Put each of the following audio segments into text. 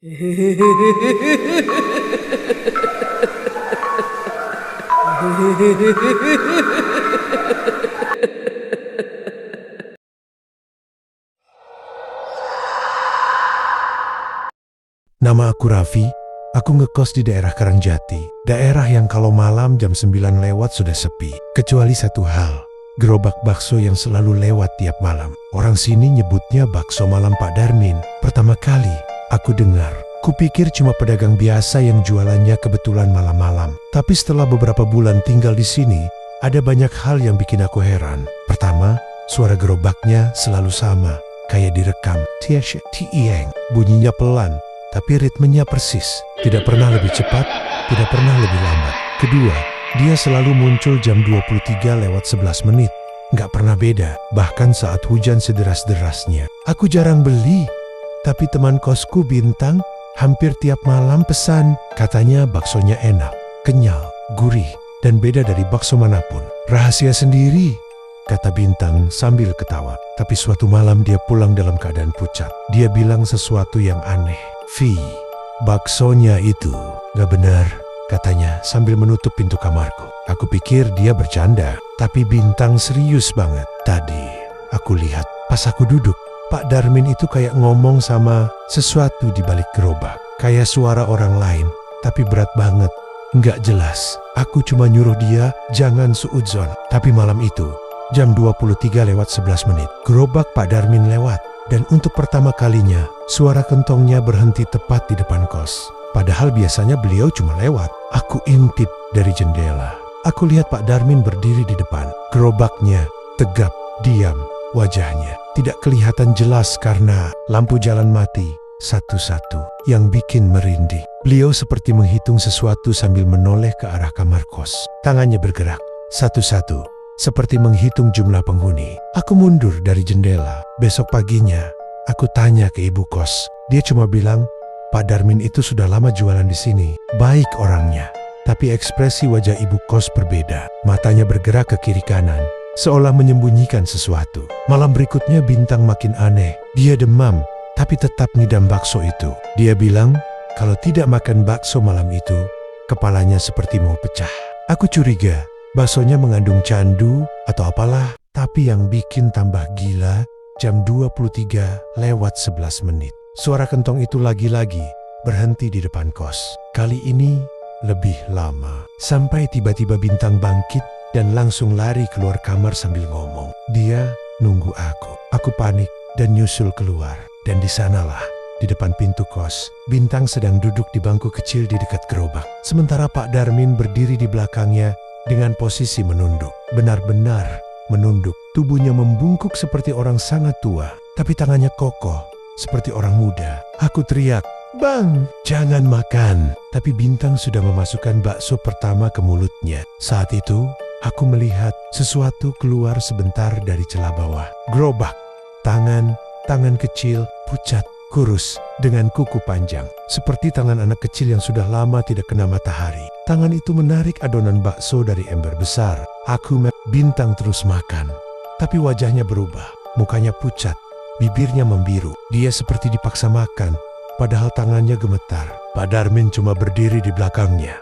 Nama aku Raffi, aku ngekos di daerah Karangjati. Daerah yang kalau malam jam 9 lewat sudah sepi. Kecuali satu hal, gerobak bakso yang selalu lewat tiap malam. Orang sini nyebutnya bakso malam Pak Darmin. Pertama kali aku dengar, kupikir cuma pedagang biasa yang jualannya kebetulan malam-malam. Tapi setelah beberapa bulan tinggal di sini, ada banyak hal yang bikin aku heran. Pertama, suara gerobaknya selalu sama, kayak direkam. Tieng, bunyinya pelan, tapi ritmenya persis. Tidak pernah lebih cepat, tidak pernah lebih lambat. Kedua, dia selalu muncul jam 23:11. Nggak pernah beda, bahkan saat hujan sederas-derasnya. Aku jarang beli, tapi teman kosku Bintang hampir tiap malam pesan. Katanya baksonya enak, kenyal, gurih, dan beda dari bakso manapun. Rahasia sendiri, kata Bintang sambil ketawa. Tapi suatu malam dia pulang dalam keadaan pucat. Dia bilang sesuatu yang aneh. "Vi, baksonya itu gak benar," katanya sambil menutup pintu kamarku. Aku pikir dia bercanda, tapi Bintang serius banget. Tadi aku lihat pas aku duduk, Pak Darmin itu kayak ngomong sama sesuatu di balik gerobak. Kayak suara orang lain, tapi berat banget, nggak jelas. Aku cuma nyuruh dia jangan suudzon. Tapi malam itu, jam 23:11, gerobak Pak Darmin lewat. Dan untuk pertama kalinya, suara kentongnya berhenti tepat di depan kos. Padahal biasanya beliau cuma lewat. Aku intip dari jendela. Aku lihat Pak Darmin berdiri di depan. Gerobaknya tegap, diam. Wajahnya tidak kelihatan jelas karena lampu jalan mati satu-satu yang bikin merinding. Beliau seperti menghitung sesuatu sambil menoleh ke arah kamar kos. Tangannya bergerak satu-satu, seperti menghitung jumlah penghuni. Aku mundur dari jendela. Besok paginya, aku tanya ke ibu kos. Dia cuma bilang, Pak Darmin itu sudah lama jualan di sini. Baik orangnya. Tapi ekspresi wajah ibu kos berbeda. Matanya bergerak ke kiri kanan, seolah menyembunyikan sesuatu. Malam berikutnya Bintang makin aneh. Dia demam, tapi tetap ngidam bakso itu. Dia bilang, kalau tidak makan bakso malam itu, kepalanya seperti mau pecah. Aku curiga, baksonya mengandung candu atau apalah. Tapi yang bikin tambah gila, jam 23:11, suara kentong itu lagi-lagi berhenti di depan kos. Kali ini lebih lama. Sampai tiba-tiba Bintang bangkit dan langsung lari keluar kamar sambil ngomong. Dia nunggu aku. Aku panik dan nyusul keluar. Dan di sanalah, di depan pintu kos, Bintang sedang duduk di bangku kecil di dekat gerobak. Sementara Pak Darmin berdiri di belakangnya dengan posisi menunduk. Benar-benar menunduk. Tubuhnya membungkuk seperti orang sangat tua, tapi tangannya kokoh seperti orang muda. Aku teriak, "Bang, jangan makan." Tapi Bintang sudah memasukkan bakso pertama ke mulutnya. Saat itu, aku melihat sesuatu keluar sebentar dari celah bawah. Gerobak, tangan kecil, pucat, kurus, dengan kuku panjang. Seperti tangan anak kecil yang sudah lama tidak kena matahari. Tangan itu menarik adonan bakso dari ember besar. Bintang terus makan. Tapi wajahnya berubah. Mukanya pucat, bibirnya membiru. Dia seperti dipaksa makan, padahal tangannya gemetar. Pak Darmin cuma berdiri di belakangnya,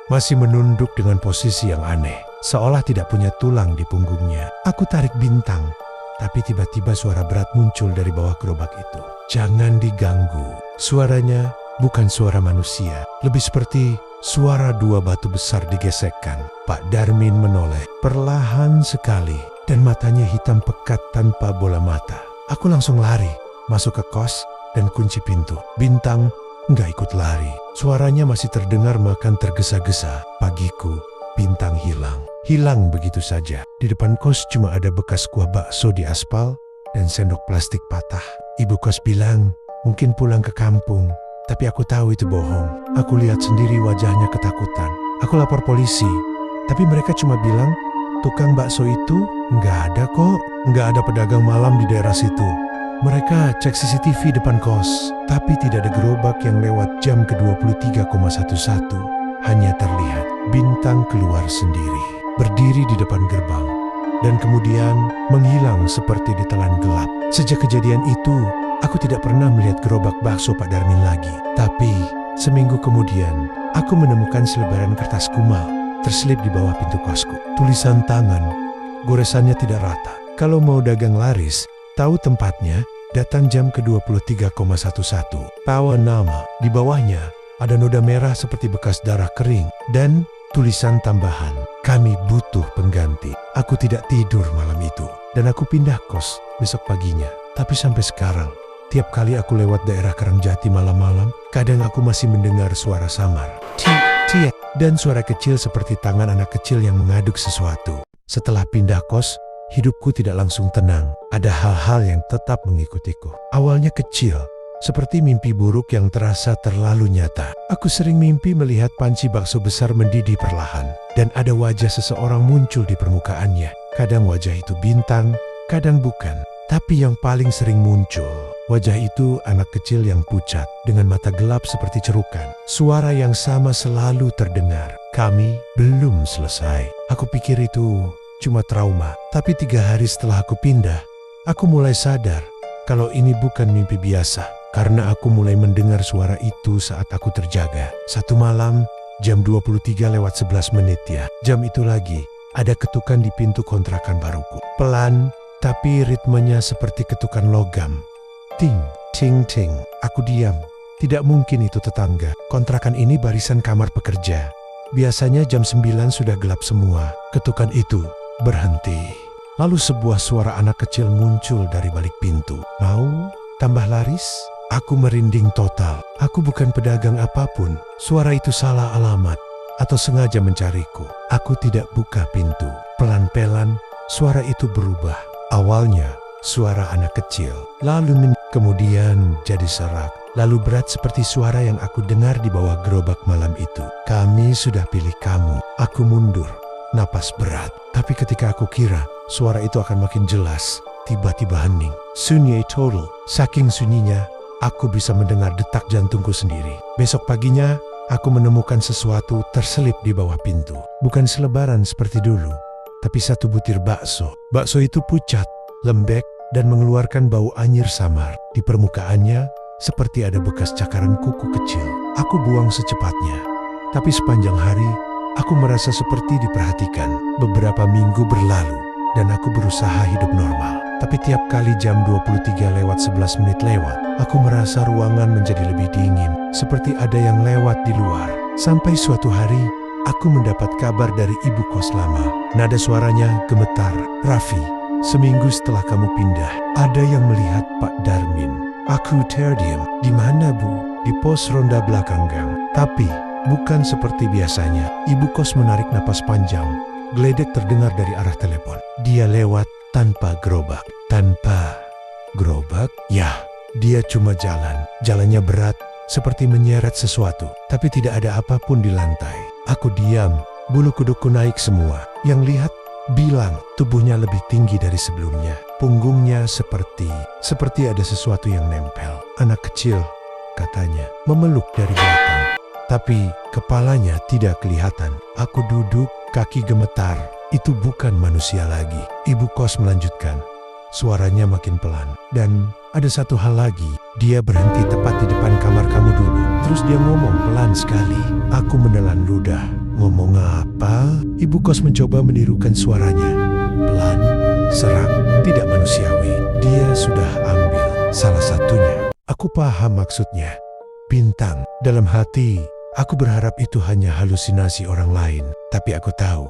masih menunduk dengan posisi yang aneh, seolah tidak punya tulang di punggungnya. Aku tarik Bintang, tapi tiba-tiba suara berat muncul dari bawah gerobak itu. "Jangan diganggu." Suaranya bukan suara manusia, lebih seperti suara dua batu besar digesekkan. Pak Darmin menoleh perlahan sekali dan matanya hitam pekat tanpa bola mata. Aku langsung lari, masuk ke kos dan kunci pintu. Bintang nggak ikut lari. Suaranya masih terdengar makan tergesa-gesa. Pagiku, Bintang hilang. Hilang begitu saja. Di depan kos cuma ada bekas kuah bakso di aspal dan sendok plastik patah. Ibu kos bilang mungkin pulang ke kampung. Tapi aku tahu itu bohong. Aku lihat sendiri wajahnya ketakutan. Aku lapor polisi, tapi mereka cuma bilang, tukang bakso itu nggak ada kok. Nggak ada pedagang malam di daerah situ. Mereka cek CCTV depan kos, tapi tidak ada gerobak yang lewat jam ke-23:11. Hanya terlihat Bintang keluar sendiri, berdiri di depan gerbang, dan kemudian menghilang seperti ditelan gelap. Sejak kejadian itu, Aku tidak pernah melihat gerobak bakso Pak Darmin lagi. Tapi, seminggu kemudian, aku menemukan selebaran kertas kumal terselip di bawah pintu kosku. Tulisan tangan, goresannya tidak rata. Kalau mau dagang laris, tahu tempatnya, datang jam ke-23,11. Tawa nama, di bawahnya ada noda merah seperti bekas darah kering dan tulisan tambahan, kami butuh pengganti. Aku tidak tidur malam itu dan aku pindah kos besok paginya. Tapi sampai sekarang, tiap kali aku lewat daerah Karangjati malam-malam, kadang aku masih mendengar suara samar. Tiek, dan suara kecil seperti tangan anak kecil yang mengaduk sesuatu. Setelah pindah kos, hidupku tidak langsung tenang. Ada hal-hal yang tetap mengikutiku. Awalnya kecil, seperti mimpi buruk yang terasa terlalu nyata. Aku sering mimpi melihat panci bakso besar mendidih perlahan, dan ada wajah seseorang muncul di permukaannya. Kadang wajah itu bintang, kadang bukan. Tapi yang paling sering muncul, wajah itu anak kecil yang pucat, dengan mata gelap seperti cerukan. Suara yang sama selalu terdengar, kami belum selesai. Aku pikir itu cuma trauma, tapi 3 hari setelah aku pindah, aku mulai sadar kalau ini bukan mimpi biasa. Karena aku mulai mendengar suara itu saat aku terjaga. Satu malam, jam 23:11 ya, jam itu lagi, ada ketukan di pintu kontrakan baruku. Pelan, tapi ritmenya seperti ketukan logam. Ting, ting, ting. Aku diam. Tidak mungkin itu tetangga. Kontrakan ini barisan kamar pekerja. Biasanya jam 9 sudah gelap semua. Ketukan itu berhenti. Lalu sebuah suara anak kecil muncul dari balik pintu. Mau tambah laris? Aku merinding total. Aku bukan pedagang apapun. Suara itu salah alamat atau sengaja mencariku. Aku tidak buka pintu. Pelan-pelan, suara itu berubah. Awalnya, suara anak kecil. Lalu kemudian jadi serak. Lalu berat seperti suara yang aku dengar di bawah gerobak malam itu. Kami sudah pilih kamu. Aku mundur. Napas berat. Tapi ketika aku kira suara itu akan makin jelas, tiba-tiba hening. Sunyi total. Saking sunyinya, aku bisa mendengar detak jantungku sendiri. Besok paginya, aku menemukan sesuatu terselip di bawah pintu. Bukan selebaran seperti dulu, tapi satu butir bakso. Bakso itu pucat, lembek, dan mengeluarkan bau anyir samar. Di permukaannya, seperti ada bekas cakaran kuku kecil. Aku buang secepatnya. Tapi sepanjang hari, aku merasa seperti diperhatikan. Beberapa minggu berlalu, dan aku berusaha hidup normal. Tapi tiap kali jam 23:11 lewat, aku merasa ruangan menjadi lebih dingin, seperti ada yang lewat di luar. Sampai suatu hari, aku mendapat kabar dari ibu kos lama. Nada suaranya gemetar. Raffi, seminggu setelah kamu pindah, ada yang melihat Pak Darmin. Aku terdiam. Di mana, Bu? Di pos ronda belakang gang. Tapi, bukan seperti biasanya. Ibu kos menarik napas panjang. Geledek terdengar dari arah telepon. Dia lewat tanpa gerobak. Tanpa gerobak? Ya, dia cuma jalan. Jalannya berat, seperti menyeret sesuatu. Tapi tidak ada apapun di lantai. Aku diam. Bulu kudukku naik semua. Yang lihat bilang tubuhnya lebih tinggi dari sebelumnya. Punggungnya seperti ada sesuatu yang nempel. Anak kecil, katanya, memeluk dari belakang. Tapi kepalanya tidak kelihatan. Aku duduk, kaki gemetar. Itu bukan manusia lagi. Ibu kos melanjutkan. Suaranya makin pelan. Dan ada satu hal lagi. Dia berhenti tepat di depan kamar kamu dulu. Terus dia ngomong pelan sekali. Aku menelan ludah. Ngomong apa? Ibu kos mencoba menirukan suaranya. Pelan, serak, tidak manusiawi. Dia sudah ambil salah satunya. Aku paham maksudnya. Bintang. Dalam hati, aku berharap itu hanya halusinasi orang lain. Tapi aku tahu,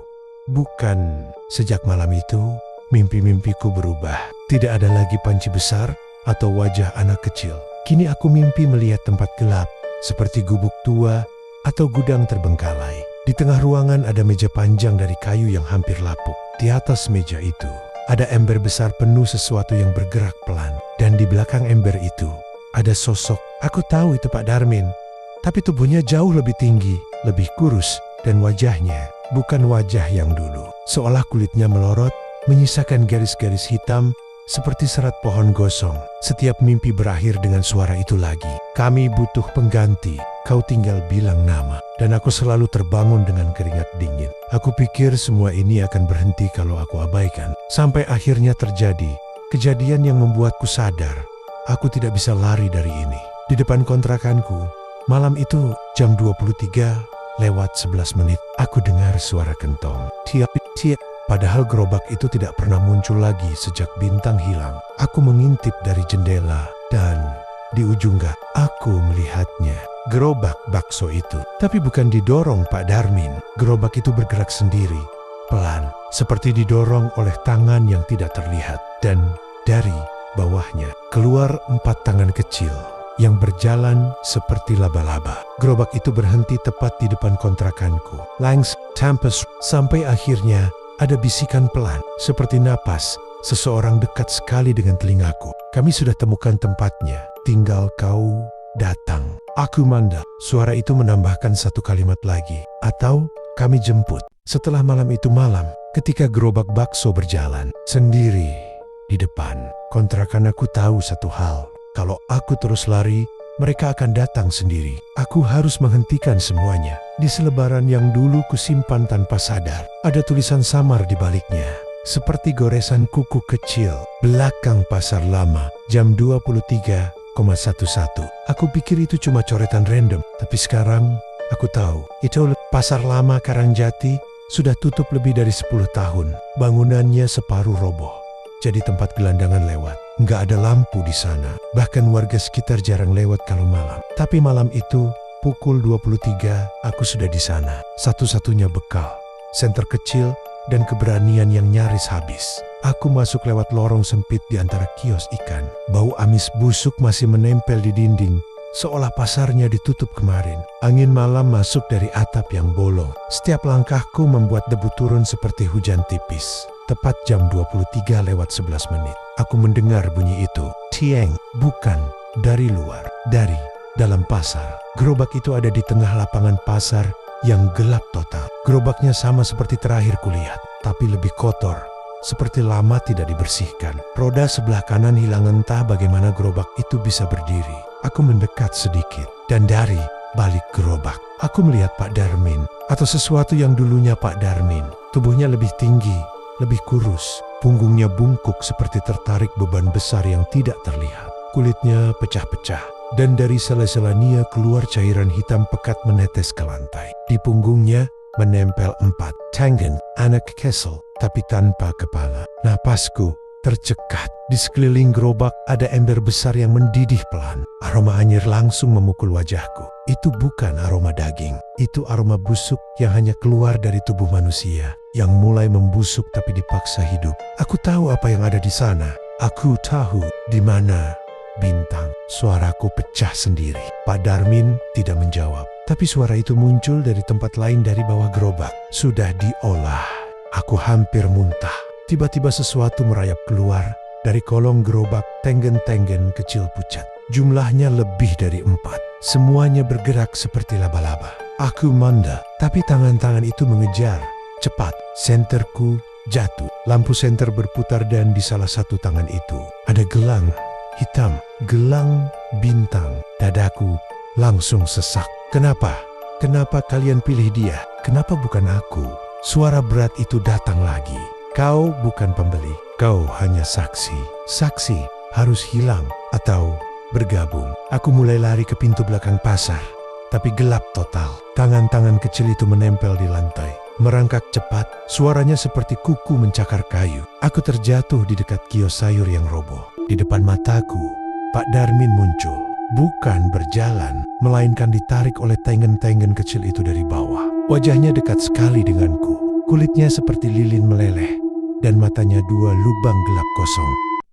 bukan. Sejak malam itu, mimpi-mimpiku berubah. Tidak ada lagi panci besar atau wajah anak kecil. Kini aku mimpi melihat tempat gelap, seperti gubuk tua atau gudang terbengkalai. Di tengah ruangan ada meja panjang dari kayu yang hampir lapuk. Di atas meja itu, ada ember besar penuh sesuatu yang bergerak pelan. Dan di belakang ember itu, ada sosok. Aku tahu itu Pak Darmin. Tapi tubuhnya jauh lebih tinggi, lebih kurus, dan wajahnya bukan wajah yang dulu. Seolah kulitnya melorot, menyisakan garis-garis hitam seperti serat pohon gosong. Setiap mimpi berakhir dengan suara itu lagi. Kami butuh pengganti. Kau tinggal bilang nama. Dan aku selalu terbangun dengan keringat dingin. Aku pikir semua ini akan berhenti kalau aku abaikan. Sampai akhirnya terjadi kejadian yang membuatku sadar. Aku tidak bisa lari dari ini. Di depan kontrakanku, malam itu jam 23:11, aku dengar suara kentong. Tiap. Padahal gerobak itu tidak pernah muncul lagi sejak bintang hilang. Aku mengintip dari jendela dan di ujung gang aku melihatnya. Gerobak bakso itu. Tapi bukan didorong Pak Darmin. Gerobak itu bergerak sendiri, pelan, seperti didorong oleh tangan yang tidak terlihat. Dan dari bawahnya keluar 4 tangan kecil yang berjalan seperti laba-laba. Gerobak itu berhenti tepat di depan kontrakanku. Langs, tampes, sampai akhirnya ada bisikan pelan, seperti napas seseorang dekat sekali dengan telingaku. Kami sudah temukan tempatnya, tinggal kau datang. Aku mandal. Suara itu menambahkan satu kalimat lagi. Atau kami jemput. Setelah malam itu malam, ketika gerobak bakso berjalan sendiri di depan kontrakan, aku tahu satu hal. Kalau aku terus lari, mereka akan datang sendiri. Aku harus menghentikan semuanya. Di selebaran yang dulu kusimpan tanpa sadar, ada tulisan samar di baliknya. Seperti goresan kuku kecil. Belakang pasar lama, jam 23:11. Aku pikir itu cuma coretan random. Tapi sekarang, aku tahu. Itu pasar lama Karangjati sudah tutup lebih dari 10 tahun. Bangunannya separuh roboh. Jadi tempat gelandangan lewat. Nggak ada lampu di sana. Bahkan warga sekitar jarang lewat kalau malam. Tapi malam itu, pukul 23, aku sudah di sana. Satu-satunya bekal, senter kecil, dan keberanian yang nyaris habis. Aku masuk lewat lorong sempit di antara kios ikan. Bau amis busuk masih menempel di dinding, seolah pasarnya ditutup kemarin. Angin malam masuk dari atap yang bolong. Setiap langkahku membuat debu turun seperti hujan tipis. Tepat jam 23:11, aku mendengar bunyi itu. Tieng, bukan dari luar, dari dalam pasar. Gerobak itu ada di tengah lapangan pasar yang gelap total. Gerobaknya sama seperti terakhir kulihat, tapi lebih kotor, seperti lama tidak dibersihkan. Roda sebelah kanan hilang, entah bagaimana gerobak itu bisa berdiri. Aku mendekat sedikit, dan dari balik gerobak, aku melihat Pak Darmin, atau sesuatu yang dulunya Pak Darmin. Tubuhnya lebih tinggi, lebih kurus, punggungnya bungkuk seperti tertarik beban besar yang tidak terlihat. Kulitnya pecah-pecah, dan dari sela-selanya keluar cairan hitam pekat menetes ke lantai. Di punggungnya menempel 4 tangan anak kesel, tapi tanpa kepala. Napasku tercekat. Di sekeliling gerobak ada ember besar yang mendidih pelan. Aroma anyir langsung memukul wajahku. Itu bukan aroma daging. Itu aroma busuk yang hanya keluar dari tubuh manusia, yang mulai membusuk tapi dipaksa hidup. Aku tahu apa yang ada di sana. Aku tahu di mana Bintang. Suaraku pecah sendiri. Pak Darmin tidak menjawab. Tapi suara itu muncul dari tempat lain dari bawah gerobak. Sudah diolah. Aku hampir muntah. Tiba-tiba sesuatu merayap keluar dari kolong gerobak, tenggen-tenggen kecil pucat. Jumlahnya lebih dari 4. Semuanya bergerak seperti laba-laba. Aku mandek, tapi tangan-tangan itu mengejar. Cepat, senterku jatuh. Lampu senter berputar dan di salah satu tangan itu ada gelang hitam, gelang bintang. Dadaku langsung sesak. Kenapa? Kenapa kalian pilih dia? Kenapa bukan aku? Suara berat itu datang lagi. Kau bukan pembeli, kau hanya saksi. Saksi harus hilang atau bergabung. Aku mulai lari ke pintu belakang pasar, tapi gelap total. Tangan-tangan kecil itu menempel di lantai. Merangkak cepat, suaranya seperti kuku mencakar kayu. Aku terjatuh di dekat kios sayur yang roboh. Di depan mataku, Pak Darmin muncul. Bukan berjalan, melainkan ditarik oleh tengen-tengen kecil itu dari bawah. Wajahnya dekat sekali denganku. Kulitnya seperti lilin meleleh, dan matanya 2 lubang gelap kosong.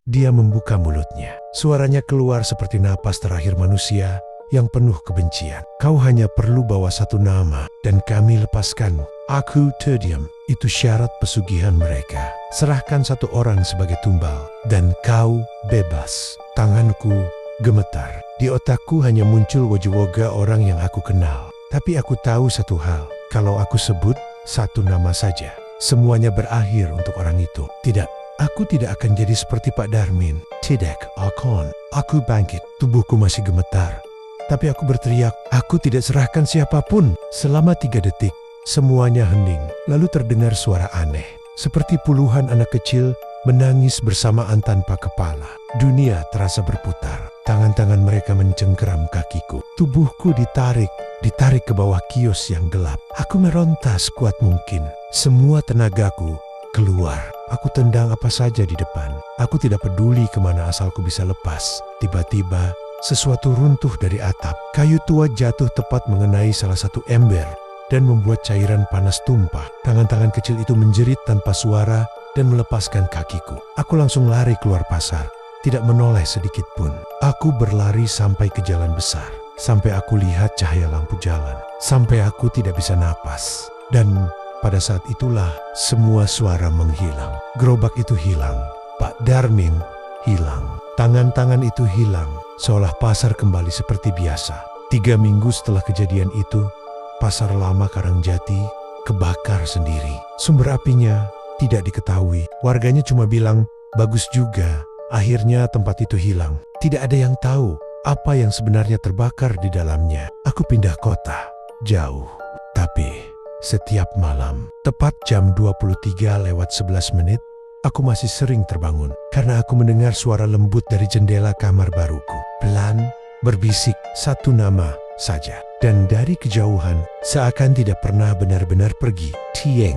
Dia membuka mulutnya. Suaranya keluar seperti napas terakhir manusia yang penuh kebencian. Kau hanya perlu bawa 1 nama, dan kami lepaskanmu. Aku terdiam. Itu syarat pesugihan mereka. Serahkan 1 orang sebagai tumbal, dan kau bebas. Tanganku gemetar. Di otakku hanya muncul wajah-wajah orang yang aku kenal. Tapi aku tahu satu hal. Kalau aku sebut 1 nama saja, semuanya berakhir untuk orang itu. Tidak, aku tidak akan jadi seperti Pak Darmin. Tidak, Akon. Aku bangkit. Tubuhku masih gemetar. Tapi aku berteriak, aku tidak serahkan siapapun. Selama 3 detik, semuanya hening. Lalu terdengar suara aneh. Seperti puluhan anak kecil menangis bersamaan tanpa kepala. Dunia terasa berputar. Tangan-tangan mereka mencengkeram kakiku. Tubuhku ditarik ke bawah kios yang gelap. Aku meronta sekuat mungkin. Semua tenagaku keluar. Aku tendang apa saja di depan. Aku tidak peduli kemana asalku bisa lepas. Tiba-tiba, sesuatu runtuh dari atap. Kayu tua jatuh tepat mengenai salah satu ember dan membuat cairan panas tumpah. Tangan-tangan kecil itu menjerit tanpa suara dan melepaskan kakiku. Aku langsung lari keluar pasar, tidak menoleh sedikit pun. Aku berlari sampai ke jalan besar, sampai aku lihat cahaya lampu jalan, sampai aku tidak bisa napas. Dan pada saat itulah semua suara menghilang. Gerobak itu hilang, Pak Darmin hilang, tangan-tangan itu hilang, seolah pasar kembali seperti biasa. 3 minggu setelah kejadian itu, pasar lama Karangjati kebakar sendiri. Sumber apinya tidak diketahui. Warganya cuma bilang, bagus juga. Akhirnya tempat itu hilang. Tidak ada yang tahu apa yang sebenarnya terbakar di dalamnya. Aku pindah kota, jauh. Tapi setiap malam, tepat jam 23:11, aku masih sering terbangun. Karena aku mendengar suara lembut dari jendela kamar baruku. Pelan, berbisik satu nama saja. Dan dari kejauhan, seakan tidak pernah benar-benar pergi, Tieng.